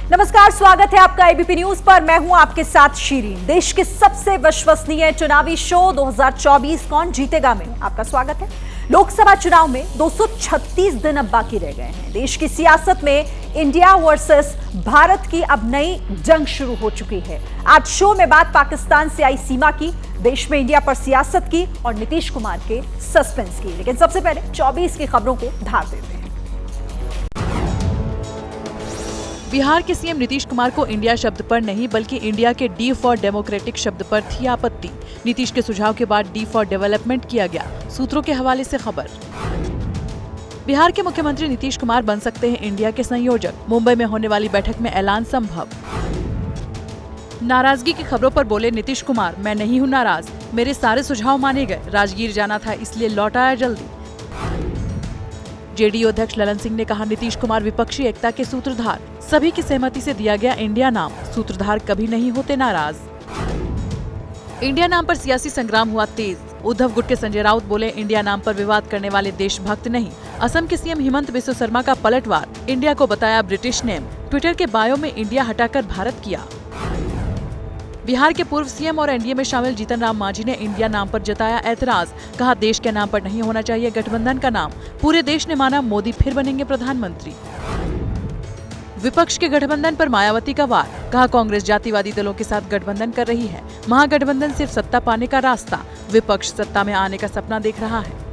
नमस्कार, स्वागत है आपका एबीपी न्यूज पर। मैं हूं आपके साथ शीरीन। देश के सबसे विश्वसनीय चुनावी शो 2024 कौन जीतेगा में आपका स्वागत है। लोकसभा चुनाव में 236 दिन अब बाकी रह गए हैं। देश की सियासत में इंडिया वर्सेस भारत की अब नई जंग शुरू हो चुकी है। आज शो में बात पाकिस्तान से आई सीमा की, देश में इंडिया पर सियासत की और नीतीश कुमार के सस्पेंस की। लेकिन सबसे पहले 24 की खबरों को धार देते हैं। बिहार के सीएम नीतीश कुमार को इंडिया शब्द पर नहीं बल्कि इंडिया के डी फॉर डेमोक्रेटिक शब्द पर थी आपत्ति। नीतीश के सुझाव के बाद डी फॉर डेवलपमेंट किया गया, सूत्रों के हवाले से खबर। बिहार के मुख्यमंत्री नीतीश कुमार बन सकते हैं इंडिया के संयोजक, मुंबई में होने वाली बैठक में ऐलान संभव। नाराजगी की खबरों पर बोले नीतीश कुमार, मैं नहीं हूँ नाराज, मेरे सारे सुझाव माने गए, राजगीर जाना था इसलिए लौट आया जल्दी। जेडीयू अध्यक्ष ललन सिंह ने कहा, नीतीश कुमार विपक्षी एकता के सूत्रधार, सभी की सहमति से दिया गया इंडिया नाम, सूत्रधार कभी नहीं होते नाराज। इंडिया नाम पर सियासी संग्राम हुआ तेज। उद्धव गुट के संजय राउत बोले, इंडिया नाम पर विवाद करने वाले देशभक्त नहीं। असम के सीएम हिमंत बिस्व शर्मा का पलटवार, इंडिया को बताया ब्रिटिश नेम, ट्विटर के बायो में इंडिया हटाकर भारत किया। बिहार के पूर्व सीएम और एनडीए में शामिल जीतन राम मांझी ने इंडिया नाम पर जताया ऐतराज, कहा देश के नाम पर नहीं होना चाहिए गठबंधन का नाम। पूरे देश ने माना मोदी फिर बनेंगे प्रधानमंत्री। विपक्ष के गठबंधन पर मायावती का वार, कहा कांग्रेस जातिवादी दलों के साथ गठबंधन कर रही है, महागठबंधन सिर्फ सत्ता पाने का रास्ता, विपक्ष सत्ता में आने का सपना देख रहा है।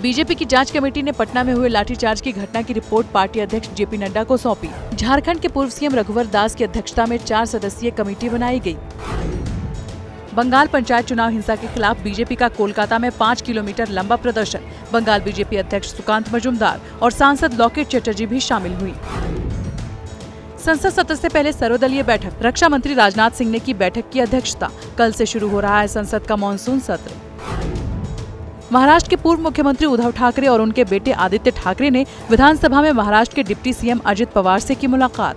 बीजेपी की जांच कमेटी ने पटना में हुए लाठीचार्ज की घटना की रिपोर्ट पार्टी अध्यक्ष जेपी नड्डा को सौंपी। झारखंड के पूर्व सीएम रघुवर दास की अध्यक्षता में 4 सदस्यीय कमेटी बनाई गई। बंगाल पंचायत चुनाव हिंसा के खिलाफ बीजेपी का कोलकाता में 5 किलोमीटर लंबा प्रदर्शन, बंगाल बीजेपी अध्यक्ष सुकांत मजूमदार और सांसद लॉकेट चटर्जी भी शामिल हुई। संसद सत्र से पहले सर्वदलीय बैठक, रक्षा मंत्री राजनाथ सिंह ने की बैठक की अध्यक्षता। कल से शुरू हो रहा है संसद का मानसून सत्र। महाराष्ट्र के पूर्व मुख्यमंत्री उद्धव ठाकरे और उनके बेटे आदित्य ठाकरे ने विधानसभा में महाराष्ट्र के डिप्टी सीएम अजित पवार से की मुलाकात।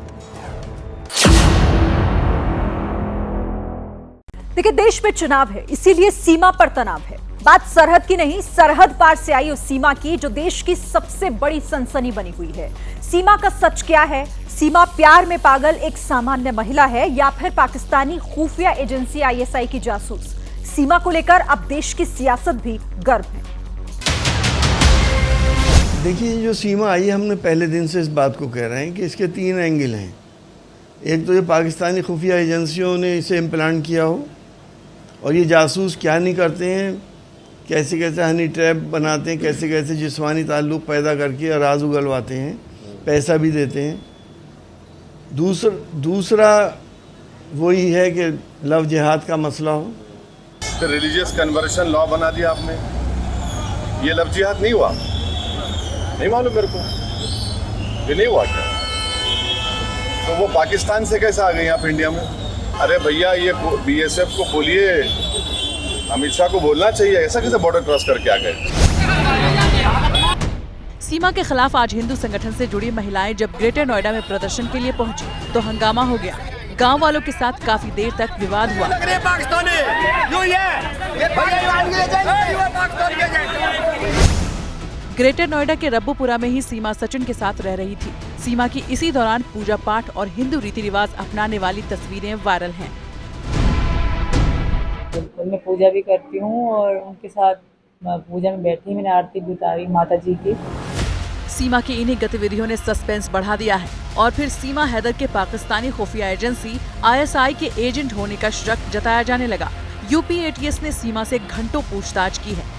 देखिए, देश में चुनाव है, इसीलिए सीमा पर तनाव है। बात सरहद की नहीं, सरहद पार से आई उस सीमा की जो देश की सबसे बड़ी सनसनी बनी हुई है। सीमा का सच क्या है? सीमा प्यार में पागल एक सामान्य महिला है या फिर पाकिस्तानी खुफिया एजेंसी आईएसआई की जासूस? सीमा को लेकर अब देश की सियासत भी गर्म है। देखिए, जो सीमा आई, हमने पहले दिन से इस बात को कह रहे हैं कि इसके 3 एंगल हैं। एक तो ये पाकिस्तानी खुफिया एजेंसियों ने इसे इम्प्लांट किया हो, और ये जासूस क्या नहीं करते हैं, कैसे कैसे हनी ट्रैप बनाते हैं, कैसे कैसे जिस्मानी ताल्लुक़ पैदा करके राज उगलवाते हैं, पैसा भी देते हैं। दूसरा वही है कि लव जिहाद का मसला हो। तो रिलीजियस कन्वर्शन लॉ बना दिया आपने, ये लव जिहाद नहीं हुआ? नहीं मालूम मेरे को, ये नहीं हुआ क्या? तो वो पाकिस्तान से कैसे आ गई आप इंडिया में? अरे भैया, ये बीएसएफ को बोलिए, अमित शाह को बोलना चाहिए, ऐसा कैसे बॉर्डर क्रॉस करके आ गए? सीमा के खिलाफ आज हिंदू संगठन से जुड़ी महिलाएं जब ग्रेटर नोएडा में प्रदर्शन के लिए पहुंची तो हंगामा हो गया। गांव वालों के साथ काफी देर तक विवाद हुआ। ग्रेटर नोएडा के रब्बूपुरा में ही सीमा सचिन के साथ रह रही थी। सीमा की इसी दौरान पूजा पाठ और हिंदू रीति रिवाज अपनाने वाली तस्वीरें वायरल हैं। बिल्कुल, मैं पूजा भी करती हूँ और उनके साथ पूजा में बैठी, मैंने आरती भी उतारी माता जी की। सीमा की इन्हीं गतिविधियों ने सस्पेंस बढ़ा दिया है और फिर सीमा हैदर के पाकिस्तानी खुफिया एजेंसी आईएसआई के एजेंट होने का शक जताया जाने लगा। यूपी एटीएस ने सीमा से घंटों पूछताछ की है।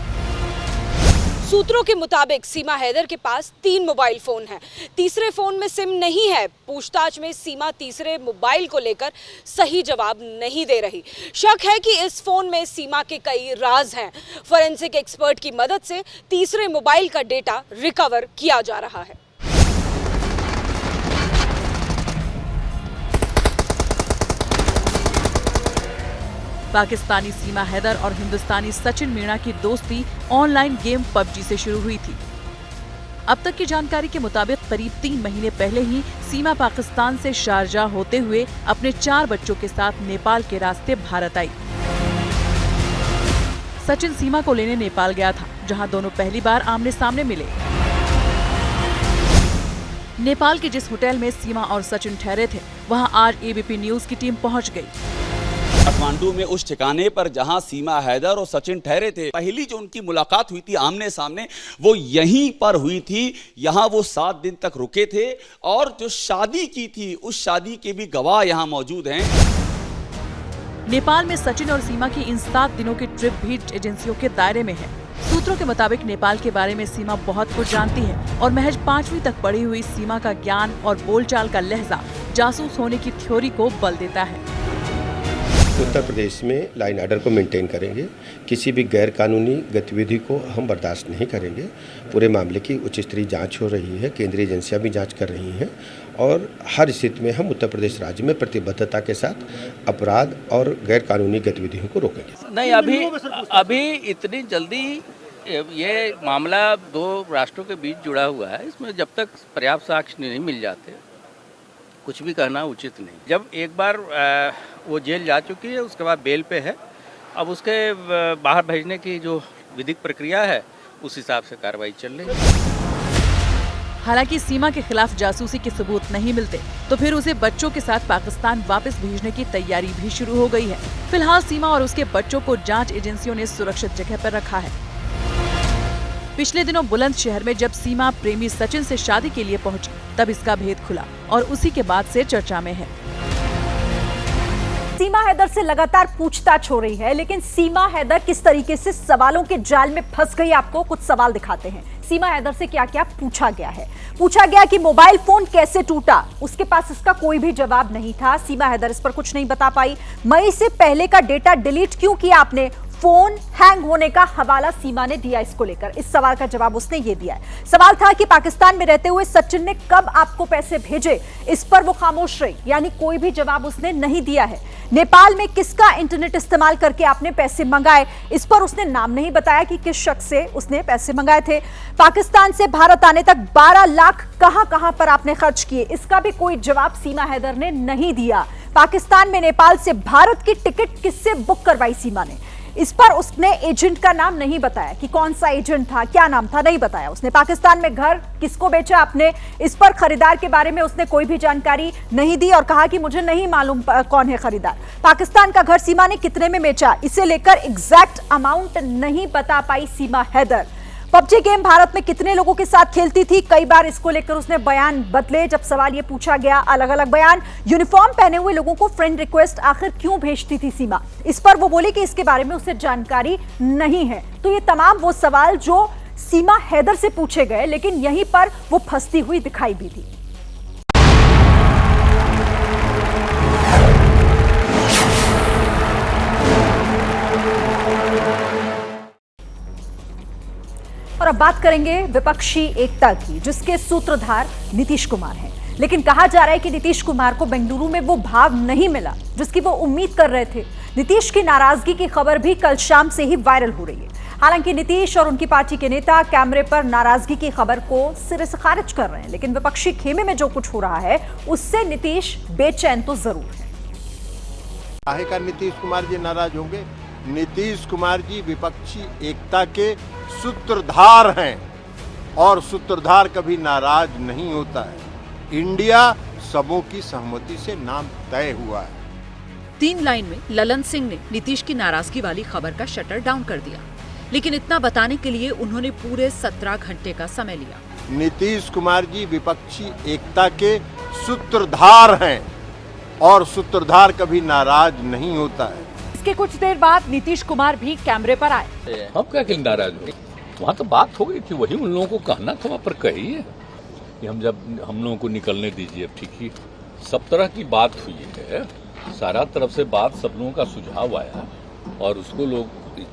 सूत्रों के मुताबिक सीमा हैदर के पास 3 मोबाइल फोन हैं। तीसरे फोन में सिम नहीं है। पूछताछ में सीमा तीसरे मोबाइल को लेकर सही जवाब नहीं दे रही। शक है कि इस फोन में सीमा के कई राज हैं। फोरेंसिक एक्सपर्ट की मदद से तीसरे मोबाइल का डेटा रिकवर किया जा रहा है। पाकिस्तानी सीमा हैदर और हिंदुस्तानी सचिन मीणा की दोस्ती ऑनलाइन गेम पबजी से शुरू हुई थी। अब तक की जानकारी के मुताबिक करीब 3 महीने पहले ही सीमा पाकिस्तान से शारजाह होते हुए अपने 4 बच्चों के साथ नेपाल के रास्ते भारत आई। सचिन सीमा को लेने नेपाल गया था, जहां दोनों पहली बार आमने सामने मिले। नेपाल के जिस होटल में सीमा और सचिन ठहरे थे, वहां आज एबीपी न्यूज की टीम पहुंच गई। काठमांडू में उस ठिकाने पर जहां सीमा हैदर और सचिन ठहरे थे, पहली जो उनकी मुलाकात हुई थी आमने सामने, वो यहीं पर हुई थी। यहां वो 7 दिन तक रुके थे और जो शादी की थी उस शादी के भी गवाह यहां मौजूद हैं। नेपाल में सचिन और सीमा की इन 7 दिनों की ट्रिप भी एजेंसियों के दायरे में है। सूत्रों के मुताबिक नेपाल के बारे में सीमा बहुत कुछ जानती है और महज 5वीं तक पढ़ी हुई सीमा का ज्ञान और बोलचाल का लहजा जासूस होने की थ्योरी को बल देता है। उत्तर प्रदेश में लाइन आर्डर को मेंटेन करेंगे, किसी भी गैर कानूनी गतिविधि को हम बर्दाश्त नहीं करेंगे। पूरे मामले की उच्च स्तरीय जांच हो रही है, केंद्रीय एजेंसियां भी जांच कर रही हैं और हर स्थिति में हम उत्तर प्रदेश राज्य में प्रतिबद्धता के साथ अपराध और गैर कानूनी गतिविधियों को रोकेंगे। नहीं, अभी इतनी जल्दी ये मामला 2 राष्ट्रों के बीच जुड़ा हुआ है, इसमें जब तक पर्याप्त साक्ष्य नहीं मिल जाते कुछ भी कहना उचित नहीं। जब एक बार वो जेल जा चुकी है, उसके बाद बेल पे है, अब उसके बाहर भेजने की जो विधिक प्रक्रिया है उस हिसाब से कार्रवाई चल रही है। हालांकि सीमा के खिलाफ जासूसी के सबूत नहीं मिलते तो फिर उसे बच्चों के साथ पाकिस्तान वापस भेजने की तैयारी भी शुरू हो गई है। फिलहाल सीमा और उसके बच्चों को जांच एजेंसियों ने सुरक्षित जगह पर रखा है। पिछले दिनों बुलंदशहर में जब सीमा प्रेमी सचिन से शादी के लिए पहुंची, तब इसका भेद खुला और उसी के बाद से चर्चा में है। सीमा हैदर से लगातार पूछताछ हो रही है, लेकिन सीमा हैदर किस तरीके से सवालों के जाल में फंस गई, आपको कुछ सवाल दिखाते हैं। सीमा हैदर से क्या क्या पूछा गया है। पूछा गया कि मोबाइल फोन कैसे टूटा, उसके पास इसका कोई भी जवाब नहीं था। सीमा हैदर इस पर कुछ नहीं बता पाई। मई से पहले का डेटा डिलीट क्यों किया आपने, फोन हैंग होने का हवाला सीमा ने दिया। इसको लेकर इस सवाल का जवाब उसने ये दिया है। सवाल था कि पाकिस्तान में रहते हुए सचिन ने कब आपको पैसे भेजे, इस पर वो खामोश रही, यानी कोई भी जवाब उसने नहीं दिया है। नेपाल में किसका इंटरनेट इस्तेमाल करके आपने पैसे मंगाए, इस पर उसने नाम नहीं बताया कि किस शख्स से उसने पैसे मंगाए थे। पाकिस्तान से भारत आने तक 12 लाख कहां पर आपने खर्च किए, इसका भी कोई जवाब सीमा हैदर ने नहीं दिया। पाकिस्तान में नेपाल से भारत की टिकट किससे बुक करवाई सीमा ने, इस पर उसने एजेंट का नाम नहीं बताया कि कौन सा एजेंट था, क्या नाम था, नहीं बताया। उसने पाकिस्तान में घर किसको बेचा आपने, इस पर खरीदार के बारे में उसने कोई भी जानकारी नहीं दी और कहा कि मुझे नहीं मालूम कौन है खरीदार। पाकिस्तान का घर सीमा ने कितने में बेचा, इसे लेकर एग्जैक्ट अमाउंट नहीं बता पाई सीमा हैदर। पबजी गेम भारत में कितने लोगों के साथ खेलती थी, कई बार इसको लेकर उसने बयान बदले। जब सवाल ये पूछा गया, अलग अलग बयान। यूनिफॉर्म पहने हुए लोगों को फ्रेंड रिक्वेस्ट आखिर क्यों भेजती थी सीमा, इस पर वो बोली कि इसके बारे में उसे जानकारी नहीं है। तो ये तमाम वो सवाल जो सीमा हैदर से पूछे गए, लेकिन यहीं पर वो फंसती हुई दिखाई भी दी। और अब बात करेंगे विपक्षी एकता की, जिसके सूत्रधार नीतीश कुमार हैं। लेकिन कहा जा रहा है कि नीतीश कुमार को बेंगलुरु में वो भाव नहीं मिला जिसकी वो उम्मीद कर रहे थे। नीतीश की नाराजगी की खबर भी कल शाम से ही वायरल हो रही है। हालांकि नीतीश और उनकी पार्टी के नेता कैमरे पर नाराजगी की खबर को सिरे से खारिज कर रहे हैं, लेकिन विपक्षी खेमे में जो कुछ हो रहा है उससे नीतीश बेचैन तो जरूर है। का नीतीश कुमार जी नाराज होंगे? नीतीश कुमार जी विपक्षी एकता के सूत्रधार हैं और सूत्रधार कभी नाराज नहीं होता है। इंडिया सबों की सहमति से नाम तय हुआ है। 3 लाइन में ललन सिंह ने नीतीश की नाराजगी वाली खबर का शटर डाउन कर दिया, लेकिन इतना बताने के लिए उन्होंने पूरे 17 घंटे का समय लिया। नीतीश कुमार जी विपक्षी एकता के सूत्रधार हैं और सूत्रधार कभी नाराज नहीं होता है। इसके कुछ देर बाद नीतीश कुमार भी कैमरे पर आए। हम क्या नाराज हो, वहाँ तो बात हो गई थी, वही उन लोगों को कहना था, वहाँ पर कहिए कि हम लोगों को निकलने दीजिए। अब ठीक ही सब तरह की बात हुई है, सारा तरफ से बात, सब लोगों का सुझाव आया और उसको लोग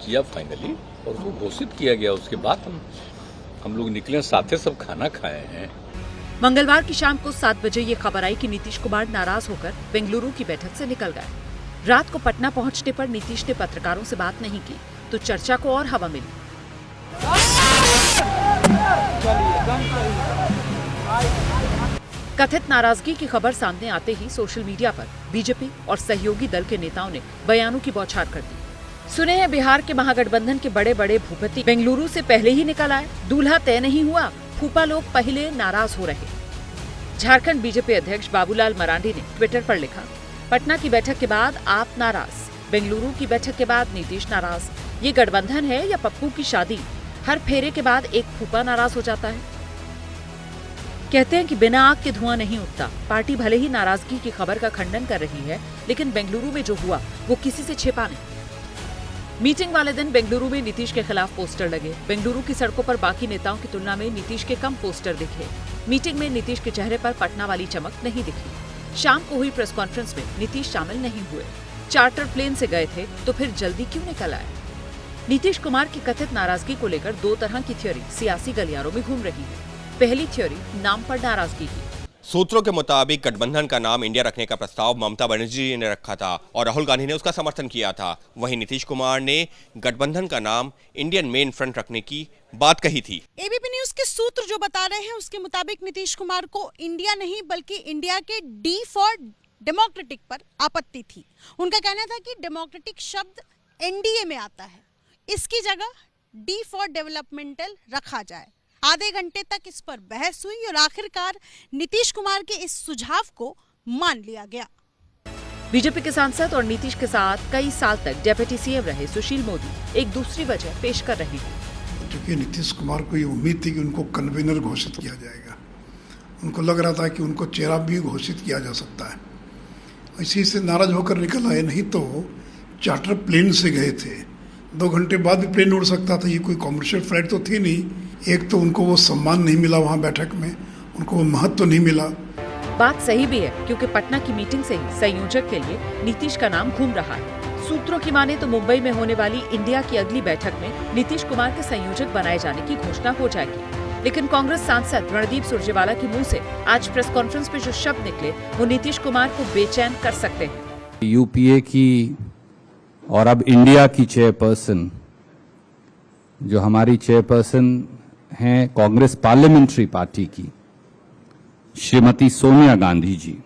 किया फाइनली और उसको घोषित किया गया। उसके बाद हम लोग निकले, साथे सब खाना खाए हैं। मंगलवार की शाम को 7 बजे ये खबर आई कि नीतीश कुमार नाराज होकर बेंगलुरु की बैठक से निकल गए। रात को पटना पहुंचने पर नीतीश ने पत्रकारों से बात नहीं की तो चर्चा को और हवा मिली। कथित नाराजगी की खबर सामने आते ही सोशल मीडिया पर बीजेपी और सहयोगी दल के नेताओं ने बयानों की बौछार कर दी। सुने हैं बिहार के महागठबंधन के बड़े बड़े भूपति बेंगलुरु से पहले ही निकल आए, दूल्हा तय नहीं हुआ, फूफा लोग पहले नाराज हो रहे। झारखंड बीजेपी अध्यक्ष बाबूलाल मरांडी ने ट्विटर पर लिखा, पटना की बैठक के बाद आप नाराज, बेंगलुरु की बैठक के बाद नीतीश नाराज। ये गठबंधन है या पप्पू की शादी? हर फेरे के बाद एक फूफा नाराज हो जाता है। कहते हैं कि बिना आग के धुआं नहीं उठता। पार्टी भले ही नाराजगी की खबर का खंडन कर रही है, लेकिन बेंगलुरु में जो हुआ वो किसी से छिपा नहीं। मीटिंग वाले दिन बेंगलुरु में नीतीश के खिलाफ पोस्टर लगे। बेंगलुरु की सड़कों पर बाकी नेताओं की तुलना में नीतीश के कम पोस्टर दिखे। मीटिंग में नीतीश के चेहरे पर पटना वाली चमक नहीं दिखी। शाम को हुई प्रेस कॉन्फ्रेंस में नीतीश शामिल नहीं हुए। चार्टर प्लेन से गए थे तो फिर जल्दी क्यों निकल आए? नीतीश कुमार की कथित नाराजगी को लेकर दो तरह की थ्योरी सियासी गलियारों में घूम रही है। पहली थ्योरी नाम पर नाराजगी की। सूत्रों के मुताबिक गठबंधन का नाम इंडिया रखने का प्रस्ताव ममता बनर्जी ने रखा था और राहुल गांधी ने उसका समर्थन किया था। वहीं नीतीश कुमार ने गठबंधन का नाम इंडियन मेन फ्रंट रखने की बात कही थी। एबीपी न्यूज के सूत्र जो बता रहे हैं उसके मुताबिक नीतीश कुमार को इंडिया नहीं बल्कि इंडिया के डी फॉर डेमोक्रेटिक पर आपत्ति थी। उनका कहना था कि डेमोक्रेटिक शब्द एनडीए में आता है, इसकी जगह डी फॉर डेवलपमेंटल रखा जाए। आधे घंटे तक इस पर बहस हुई और आखिरकार नीतीश कुमार के इस सुझाव को मान लिया गया। बीजेपी के सांसद और नीतीश के साथ कई साल तक डेप्यूटी सीएम रहे सुशील मोदी एक दूसरी वजह पेश कर रहे हैं। क्योंकि नीतीश कुमार को ये उम्मीद थी कि उनको कन्वीनर घोषित किया जाएगा। उनको लग रहा था कि उनको चेहरा भी घोषित किया जा सकता है। इसी से नाराज होकर निकल आए, नहीं तो चार्टर प्लेन से गए थे। 2 घंटे बाद भी प्लेन उड़ सकता था, ये कोई कॉमर्शियल फ्लाइट तो थी नहीं। एक तो उनको वो सम्मान नहीं मिला वहाँ बैठक में, उनको वो महत्व तो नहीं मिला। बात सही भी है क्योंकि पटना की मीटिंग से ही संयोजक के लिए नीतीश का नाम घूम रहा है। सूत्रों की माने तो मुंबई में होने वाली इंडिया की अगली बैठक में नीतीश कुमार के संयोजक बनाए जाने की घोषणा हो जाएगी। लेकिन कांग्रेस सांसद रणदीप सुरजेवाला के मुंह से आज प्रेस कॉन्फ्रेंस में जो शब्द निकले वो नीतीश कुमार को बेचैन कर सकते हैं। यूपीए की और अब इंडिया की चेयरपर्सन, जो हमारी चेयरपर्सन हैं कांग्रेस पार्लियामेंट्री पार्टी की, श्रीमती सोनिया गांधी जी।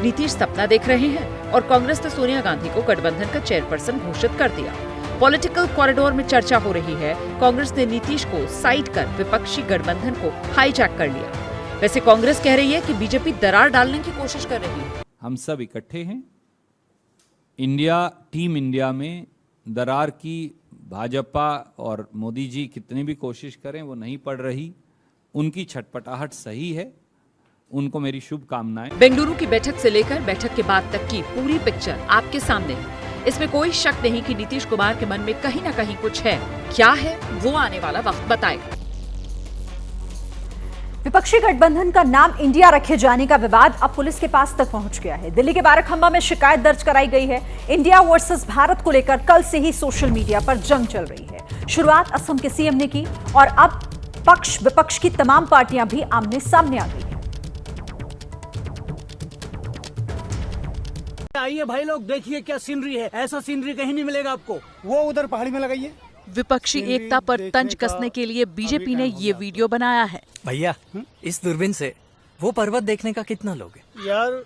नीतीश सपना देख रहे हैं और कांग्रेस ने सोनिया गांधी को गठबंधन का चेयरपर्सन घोषित कर दिया। पॉलिटिकल कॉरिडोर में चर्चा हो रही है, कांग्रेस ने नीतीश को साइड कर विपक्षी गठबंधन को हाईजैक कर लिया। वैसे कांग्रेस कह रही है कि बीजेपी दरार डालने की कोशिश कर रही है। हम सब इकट्ठे हैं। इंडिया, टीम इंडिया में दरार की भाजपा और मोदी जी कितनी भी कोशिश करें वो नहीं पड़ रही। उनकी छटपटाहट सही है, उनको मेरी शुभकामनाएं। बेंगलुरु की बैठक से लेकर बैठक के बाद तक की पूरी पिक्चर आपके सामने है। इसमें कोई शक नहीं कि नीतीश कुमार के मन में कहीं न कहीं कुछ है। क्या है वो आने वाला वक्त बताएगा। विपक्षी गठबंधन का नाम इंडिया रखे जाने का विवाद अब पुलिस के पास तक पहुंच गया है। दिल्ली के बाराखंबा में शिकायत दर्ज कराई गई है। इंडिया वर्सेस भारत को लेकर कल से ही सोशल मीडिया पर जंग चल रही है। शुरुआत असम के सीएम ने की और अब पक्ष विपक्ष की तमाम पार्टियां भी आमने सामने आ गई हैं। आइए भाई लोग, देखिए क्या सीनरी है। ऐसा सीनरी कहीं नहीं मिलेगा आपको। वो उधर पहाड़ी में लगाइए। विपक्षी एकता पर तंज कसने के लिए बीजेपी ने ये वीडियो बनाया है। भैया, इस दूरबीन से वो पर्वत देखने का कितना लोगे? यार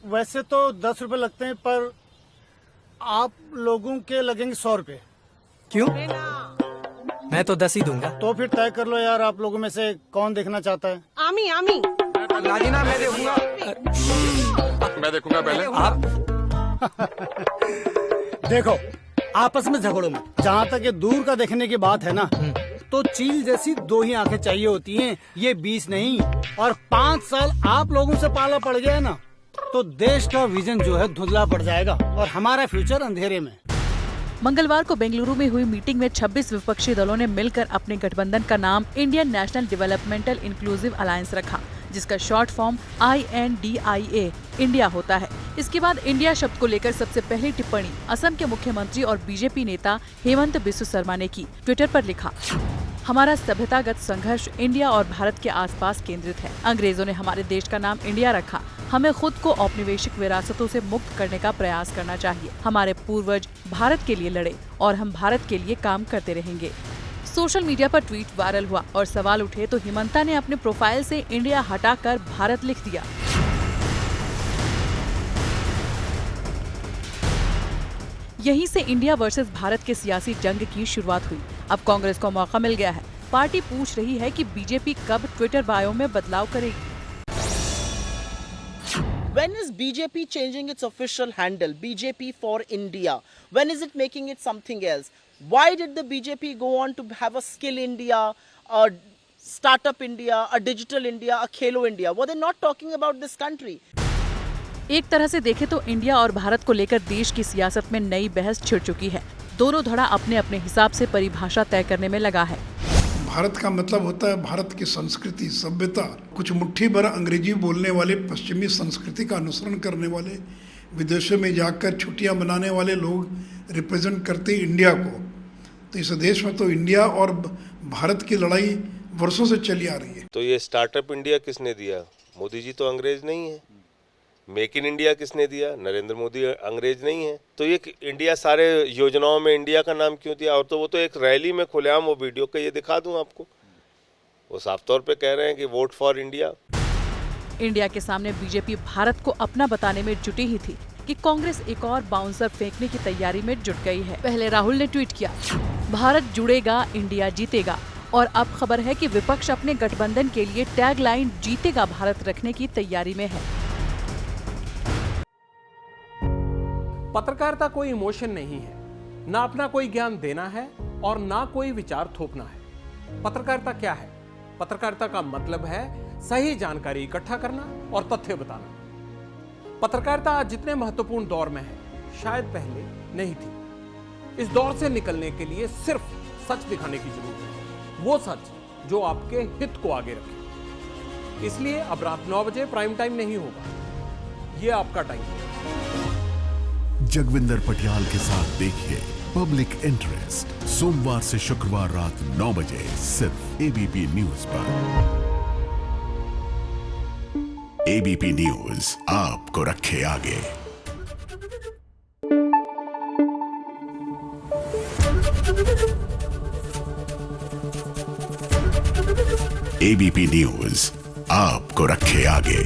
वैसे तो 10 रुपए लगते हैं, पर आप लोगों के लगेंगे 100 रुपए। क्यों? मैं तो 10 ही दूंगा। तो फिर तय कर लो यार, आप लोगों में से कौन देखना चाहता है? आमी आमी लाजिना, मैं देखूंगा। मैं देखूंगा पहले। आप देखो, आपस में झगड़ो में। जहाँ तक ये दूर का देखने की बात है ना, तो चील जैसी 2 ही आंखें चाहिए होती हैं, ये 20 नहीं। और 5 साल आप लोगों से पाला पड़ गया ना, तो देश का विजन जो है धुंधला पड़ जाएगा और हमारा फ्यूचर अंधेरे में। मंगलवार को बेंगलुरु में हुई मीटिंग में 26 विपक्षी दलों ने मिलकर अपने गठबंधन का नाम Indian national developmental inclusive alliance रखा, जिसका शॉर्ट फॉर्म INDIA इंडिया होता है। इसके बाद इंडिया शब्द को लेकर सबसे पहली टिप्पणी असम के मुख्यमंत्री और बीजेपी नेता हेमंत बिस्व शर्मा ने की। ट्विटर पर लिखा, हमारा सभ्यतागत संघर्ष इंडिया और भारत के आसपास केंद्रित है। अंग्रेजों ने हमारे देश का नाम इंडिया रखा। हमें खुद को औपनिवेशिक विरासतों से मुक्त करने का प्रयास करना चाहिए। हमारे पूर्वज भारत के लिए लड़े और हम भारत के लिए काम करते रहेंगे। सोशल मीडिया पर ट्वीट वायरल हुआ और सवाल उठे तो हेमंता ने अपने प्रोफाइल से इंडिया हटाकर भारत लिख दिया। यहीं से इंडिया वर्सेस भारत के सियासी जंग की शुरुआत हुई। अब कांग्रेस को मौका मिल गया है। पार्टी पूछ रही है कि बीजेपी कब ट्विटर बायो में बदलाव करेगी। When is BJP changing its official handle, BJP for India? When is it making it something else? Why did the BJP go on to have a Skill India, a Startup India, a Digital India, a Khelo India? Were they not talking about this country? एक तरह से देखें तो India और भारत को लेकर देश की सियासत में नई बहस छिड़ चुकी है। दोनों धड़ा अपने अपने हिसाब से परिभाषा तय करने में लगा है। भारत का मतलब होता है भारत की संस्कृति, सभ्यता। कुछ मुट्ठी भर अंग्रेजी बोलने वाले, पश्चिमी संस्कृति का अनुसरण करने वाले, विदेशों में जाकर छुट्टियां मनाने वाले लोग रिप्रेजेंट करते इंडिया को। तो इस देश में तो इंडिया और भारत की लड़ाई वर्षों से चली आ रही है। तो ये स्टार्टअप इंडिया किसने दिया? मोदी जी तो अंग्रेज नहीं है। मेक इन इंडिया किसने दिया? नरेंद्र मोदी अंग्रेज नहीं है। तो ये इंडिया सारे योजनाओं में इंडिया का नाम क्यों दिया? और तो वो तो एक रैली में खुलेआम वो वीडियो का ये दिखा दूं आपको, वो साफ तौर पे कह रहे हैं कि वोट फॉर इंडिया। इंडिया के सामने बीजेपी भारत को अपना बताने में जुटी ही थी कि कांग्रेस एक और बाउंसर फेंकने की तैयारी में जुट गई है। पहले राहुल ने ट्वीट किया, भारत जुड़ेगा, इंडिया जीतेगा। और अब खबर है कि विपक्ष अपने गठबंधन के लिए टैगलाइन जीतेगा भारत रखने की तैयारी में है। पत्रकारिता कोई इमोशन नहीं है, ना अपना कोई ज्ञान देना है और ना कोई विचार थोपना है। पत्रकारिता क्या है? पत्रकारिता का मतलब है सही जानकारी इकट्ठा करना और तथ्य बताना। पत्रकारिता आज जितने महत्वपूर्ण दौर में है, शायद पहले नहीं थी। इस दौर से निकलने के लिए सिर्फ सच दिखाने की जरूरत है, वो सच जो आपके हित को आगे रखे। इसलिए अब रात 9 बजे प्राइम टाइम नहीं होगा, ये आपका टाइम है। जगविंदर पटियाल के साथ देखिए पब्लिक इंटरेस्ट सोमवार से शुक्रवार रात 9 बजे सिर्फ एबीपी न्यूज पर। एबीपी न्यूज आपको रखे आगे। एबीपी न्यूज आपको रखे आगे।